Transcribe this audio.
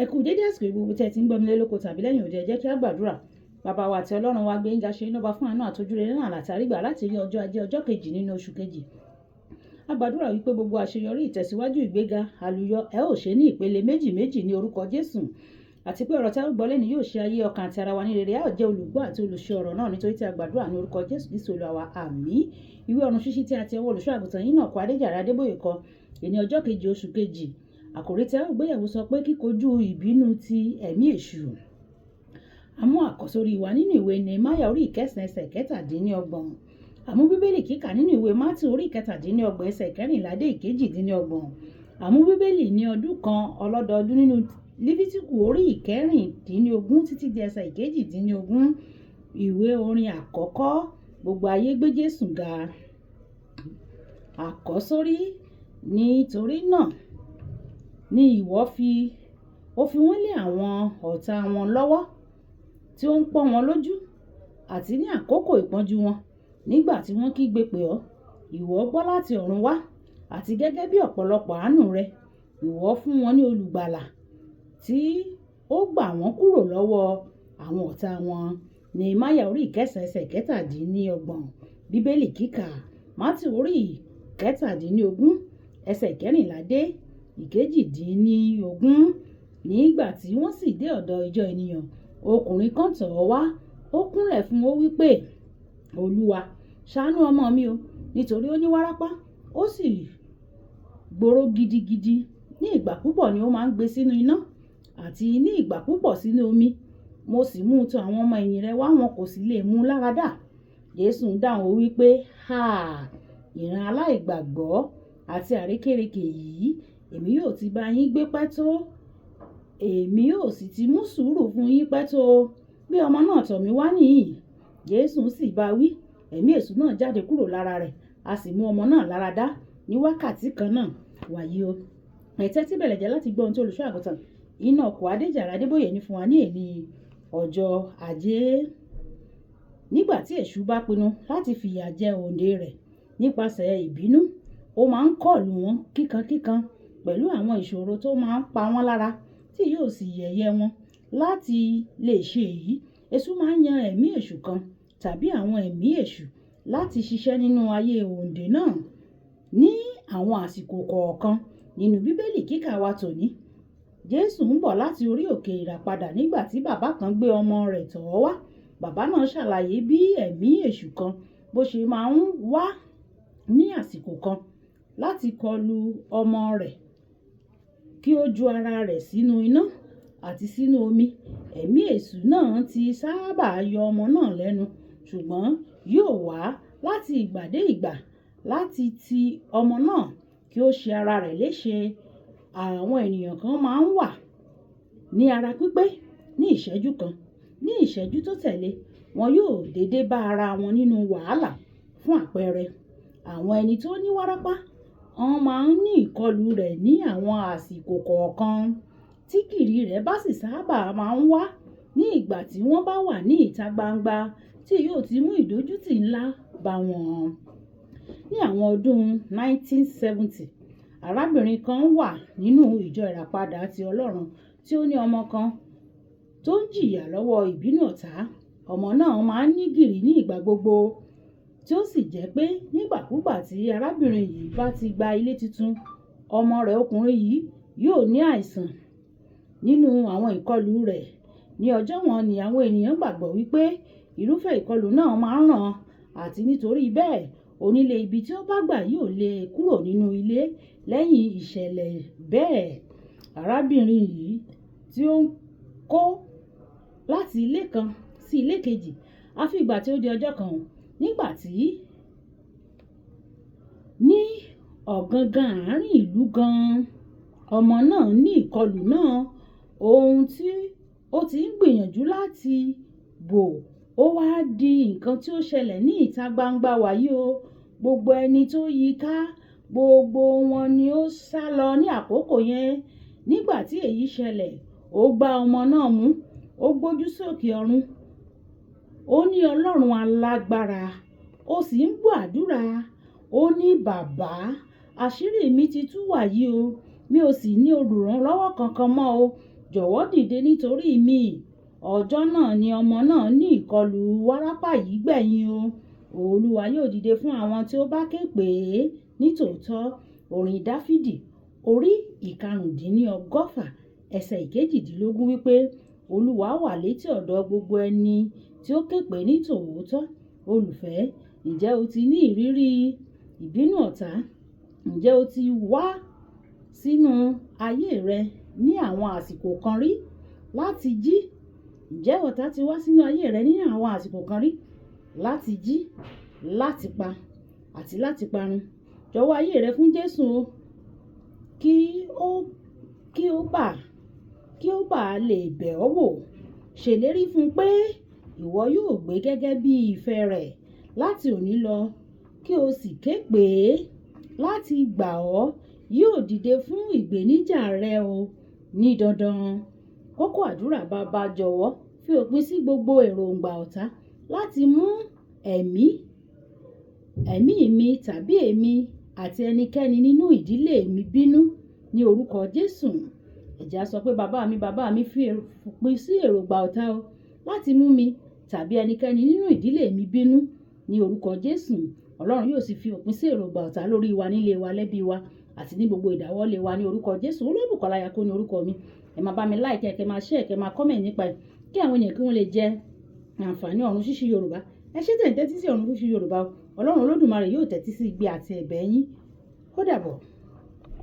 Ẹ kú dédé àsìkò gbogbo tẹ́ ti ń gbọ́ mi lé lóko tàbí lẹ́yìn òde, ẹ jẹ́ kí á gbàdúrà. Bàbá wa àti Ọlọ́run wa, gbé yín ga, ṣe yín lọ́ba fún àánú àtojúrere náà látàrí gbà láti rí ọjọ́ ajé ọjọ́ kejì nínú oṣù kejì. A gbàdúrà wípé gbogbo àṣeyọrí, ìtẹ̀síwájú, ìgbéga, àlùyọ ẹ ó ṣe ní ìpele méjì méjì ní orúkọ Jésù. Àti pé ọ̀rọ̀ tí a ó gbọ́ lẹ́ni yóò ṣe ayé ọkàn àti ara wa ní rere. A ó jẹ́ olùgbọ́ àti olùṣe ọ̀rọ̀ náà nítorí tí a gbàdúrà ní orúkọ Jésù Kristi Olúwa wa. Àmín. Ìwé ọ̀run ṣíṣí tí a ti ọwọ́ olùṣọ́ àgùntàn Enoch Adéjàre Adébóyè kọ, èní ọjọ́ kejì oṣù kejì. Àkòrí tí a ó gbéyẹ̀wò sọ pé kíkojú ìbínú ti ẹ̀mí èṣù. Àmú àkọ́sórí wa nínú ìwé Nehemiah orí ìkẹsàn ẹsẹ̀ kẹtàdínlọ́gbọ̀n. Àmú bíbélì kíkà nínú ìwé Mátíù orí ìkẹtàdínlọ́gbọ̀n ẹsẹ̀ kẹrìnlá dé ìkejìdínlọ́gbọ̀n. Àmú bíbélì ní ọdún kan ọlọ́dọọdún nínú Lífítíkù orí ìkẹrìndínlógún títí di ẹsẹ̀ ìkejìdínlógún. Ìwé orin àkọ́kọ́, gbogbo ayé gbé Jésù ga. Àkọ́sórí, nítorí náà ni ìwọ fi wọ́n lé àwọn ọ̀tá wọn lọ́wọ́ tí ó ń pọ́n wọn lójú, àti ní àkókò ìpọ́njú wọn nígbà tí wọ́n kígbe pè ọ́. Ìwọ gbọ́ láti ọ̀run wá, àti gẹ́gẹ́ bí ọ̀pọ̀lọpọ̀ àánú rẹ, ìwọ fún wọn ní olùgbàlà tí ó gbà wọ́n kúrò lọ́wọ́ àwọn ọ̀tá wọn. Nehemiah orí ìkẹsàn ẹsẹ̀ kẹtàdínlọ́gbọ̀n. Bíbélì kíkà Mátíù orí ìkẹtàdínlógún ẹsẹ̀ kẹrìnlá dé ìkejìdínlógún. Nígbà tí wọ́n sì dé ọ̀dọ̀ ìjọ ènìyàn, ọkùnrin kan tọ̀ ọ́ wá, ó kúnlẹ̀ fún ó wí pé, Olúwa, ṣàánú ọmọ mi o, nítorí ó ní wárápá, ó sì gbòòrò gidigidi. Ní ìgbà púpọ̀ ni ó máa ń gbé sínú iná, àti ní ìgbà púpọ̀ sínú omi. Mo sì mú un tọ̀ àwọn ọmọ ẹ̀yìn rẹ̀ wá, wọn kò sì lè mú un láradá. Jésù ń dáhùn, ó wí pé, ìran aláìgbàgbọ́ àti àrékérekè yìí, èmi yóò ti bá yín gbé pẹ́ tó? Èmi yóò sì ti mú sùúrù fún yín pẹ́ tó? Bí ọmọ náà tọ̀ mí wá nìyí. Jésù sì bá wí, ẹ̀mí èṣù náà jáde kúrò lára rẹ̀, a sì mú ọmọ náà láradá ní wákàtí kan náà. Wàyí o, ẹ tẹ́tí bẹ̀lẹ̀ jẹ́ láti gbọ́ ohun tí olùṣọ́ àgùntàn Enoch Adéjàre Adébóyè ní fún wa ní èní ọjọ́ ajé. Nígbà tí èṣù bá pinnu láti fìyà jẹ òǹdè rẹ̀ nípasẹ̀ ìbínú, ó máa ń kọlù wọn kíkankíkan pẹ̀lú àwọn ìṣòro tó máa ń pa wọ́n lára, tí yóò sì yẹ̀yẹ́ wọn. Láti lè ṣe èyí, èṣù máa ń yan ẹ̀mí èṣù kan tàbí àwọn ẹ̀mí èṣù láti ṣiṣẹ́ nínú ayé òǹdè náà. Ní àwọn àsìkò kọ̀ọ̀kan nínú bíbélì kíkà wa tòní, Jésù ń bọ̀ láti orí òkè ìràpadà nígbà tí bàbá kan gbé ọmọ rẹ̀ tọ̀ ọ́ wá. Bàbá náà ṣàlàyé bí ẹ̀mí èṣù kan bó ṣe máa ń wá ní àsìkò kan láti kọlù ọmọ rẹ̀ kí ó ju ara rẹ̀ sínú iná àti sínú omi. Ẹ̀mí èṣù náà ti sábà yọ ọmọ náà lẹ́nu, ṣùgbọ́n yóò wá láti ìgbà dé ìgbà láti ti ọmọ náà kí ó ṣe ara rẹ̀ léṣe. Àwọn ènìyàn kan máa ń wà ní ara pípé ní ìṣẹ́jú kan. Ní ìṣẹ́jú tó tẹ̀lé, wọn yóò dédé bá ara wọn nínú wàhálà. Fún àpẹẹrẹ, àwọn ẹni tó ní wárápá, wọ́n máa ń ní ìkọlù rẹ̀ ní àwọn àsìkò kọ̀ọ̀kan, tí kìrì rẹ̀ bá sì sábà máa ń wá ní ìgbà tí wọ́n bá wà ní ìta gbangba, tí yóò ti mú ìdójútì ńlá bá wọn. Ní àwọn ọdún 1970, arábìnrin kan wà nínú ìjọ ìràpadà ti Ọlọ́run tí ó ní ọmọ kan tó ń jìyà lọ́wọ́ ìbínú ọ̀tá. Ọmọ náà máa ń ní gìrì ní ìgbà gbogbo, tí ó sì jẹ́ pé nígbàkúgbà tí arábìnrin yìí bá ti gba ilé tuntun, ọmọ rẹ̀ ọkùnrin yìí yóò ní àìsàn. Nínú àwọn ìkọlù rẹ̀ ní ọjọ́ wọn ni àwọn ènìyàn gbàgbọ́ wípé irúfẹ́ ìkọlù náà máa ń ràn, àti nítorí bẹ́ẹ̀ onílé ibi tí ó bá gbà yóò lé kúrò nínú ilé lẹ́yìn ìṣẹ̀lẹ̀ bẹ́ẹ̀. Arábìnrin yìí tí ó ń kó láti ilé kan sí ilé kejì, àfi ìgbà tí ó di ọjọ́ kan, nígbà tí ní ọ̀gangan àárín ìlú gan-an, ọmọ náà ní ìkọlù náà. Ohun tí ó ti ń gbìyànjú láti bò, ó wá di nǹkan tí ó ṣẹlẹ̀ ní ìta gbangba. Wàyí o, gbogbo ẹni tó yí ká, gbogbo wọn ni ó sá lọ ní àkókò yẹn. Nígbà tí èyí ṣẹlẹ̀, ó gbá ọmọ náà mú, ó gbójú sókè ọ̀run, ó ní Ọlọ́run alágbára, ó sì ń gbọ́ àdúrà. Ó ní, bàbá, àṣírí mi ti tú wàyí o, mi ò sì ní olùrànlọ́wọ́ kankan mọ́ o. jọ̀wọ́ dìde nítorí mi. Ọjọ́ náà ni ọmọ náà ní ìkọlù wárápá yìí gbẹ̀yìn o. Olúwa yóò dìde fún àwọn tí ó bá ké pè é nítòótọ́. Orin Dáfídì orí 115 ẹsẹ̀ 18 wípé Olúwa wà létí ọ̀dọ̀ gbogbo ẹni tí ó ké pè é nítòótọ́. Olùfẹ́, ǹjẹ́ o ti ní ìrírí ìbínú ọ̀tá? Ǹjẹ́ o ti wá sínú ayé rẹ ní àwọn àsìkò kan rí láti jí? Ǹjẹ́ ọ̀tá ti wá sínú ayé rẹ ní àwọn àsìkò kan rí láti jí, láti pa àti láti parun? Jọ̀wọ́ ayé rẹ fún Jésù o, kí ó bá lè bẹ̀ ọ́ wò. Ṣèlérí fún pé ìwọ yóò gbé gẹ́gẹ́ bí ìfẹ́ rẹ̀ láti òní lọ, kí o sì ké pè é láti gbà ọ́. Yóò dìde fún ìgbèníjà rẹ o ní dandan. Kókó àdúrà: Baba, jọ̀wọ́ fi òpin sí gbogbo èròǹgbà ọ̀tá láti mú ẹ̀mí mi tàbí èmi àti ẹnikẹ́ni nínú ìdílé mi bínú ní orúkọ Jésù. Ẹ jẹ́ á sọ pé bàbá mi fi òpin sí èròǹgbà ọ̀tá o láti mú mi tàbí ẹnikẹ́ni nínú ìdílé mi bínú ní orúkọ Jésù. Ọlọ́run yóò sì fi òpin sí èròǹgbà ọ̀tá lórí wa, nílé wa, lẹ́bí wa àti ní gbogbo ìdáwọ́lé wa ní orúkọ Jésù. Olúbùkọ́lá Ayako ní orúkọ mi. Ẹ máa bá mi like, kẹ́ máa share, kẹ́ máa comment nípa ẹ̀ kí àwọn ènìyàn kí wọ́n lè jẹ àǹfààní ọ̀run ṣíṣí Yorùbá. Ẹ ṣé tẹ̀ ń tẹ́tí sí ọ̀run ṣíṣí Yorùbá o. Ọlọ́run Olódùmarè yóò tẹ́tí sí igbe àti ẹ̀bẹ̀ yín. Ó dàbọ̀.